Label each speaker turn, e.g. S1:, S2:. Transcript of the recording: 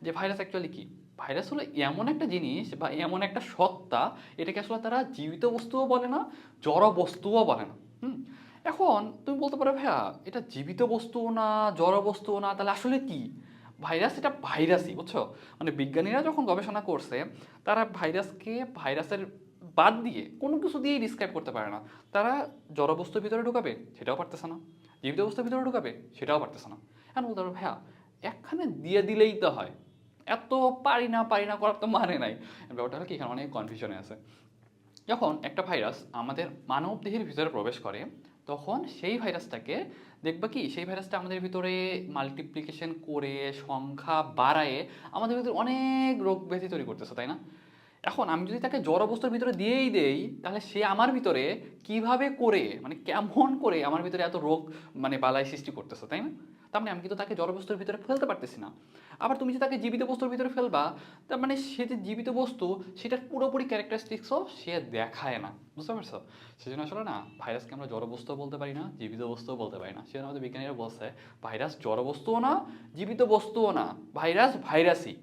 S1: যে virus actually কি। Virus হলো এমন একটা জিনিস বা এমন একটা সত্তা, এটাকে আসলে তারা জীবিত বস্তুও বলে না, জড় বস্তুও বলে না। হুম। এখন তুমি বলতে পারো ভাইয়া এটা জীবিত বস্তুও না, জড় বস্তুও না, তাহলে আসলে কি? ভাইরাস এটা ভাইরাসই, বুঝছো? মানে বিজ্ঞানীরা যখন গবেষণা করছে, তারা ভাইরাসকে ভাইরাসের বাদ দিয়ে কোনো কিছু দিয়েই ডিসক্রাইব করতে পারে না। তারা জড় বস্তুর ভিতরে ঢুকাবে সেটাও পারতেছে না, জীবিত বস্তুর ভিতরে ঢুকাবে সেটাও পারতেছে না। এখন বলতে পারো ভাইয়া একখানে দিয়ে দিলেই তো হয়, এত পারি না করার তো মানে নাই। ব্যাপারটা হলো কি, এখানে অনেক কনফিউশনে আছে। যখন একটা ভাইরাস আমাদের মানব দেহের ভিতরে প্রবেশ করে, তখন সেই ভাইরাসটাকে দেখবা কি, সেই ভাইরাসটা আমাদের ভিতরে মাল্টিপ্লিকেশন করে সংখ্যা বাড়ায় আমাদের ভিতরে অনেক রোগ ব্যাধি তৈরি করতেছে, তাই না? এখন আমি যদি তাকে জড় অবস্থার ভিতরে দিয়েই দেই, তাহলে সে আমার ভিতরে কিভাবে করে, মানে কেমন করে আমার ভিতরে এত রোগ মানে বালাই সৃষ্টি করতেছে, তাই না? তার মানে আমি কিন্তু তাকে জড় বস্তুর ভিতরে ফেলতে পারতেছি না। আবার তুমি যে তাকে জীবিত বস্তুর ভিতরে ফেলবা, তার মানে সে যে জীবিত বস্তু সেটার পুরোপুরি ক্যারেক্টারিস্টিক্সও সে দেখায় না, বুঝতে পারছো? সেজন্য আসলে না, ভাইরাসকে আমরা জড় বস্তুও বলতে পারি না, জীবিত বস্তুও বলতে পারি না। সেজন্য আমাদের বিজ্ঞানীরা বলছে ভাইরাস জড় বস্তুও না, জীবিত বস্তুও না, ভাইরাস ভাইরাসই।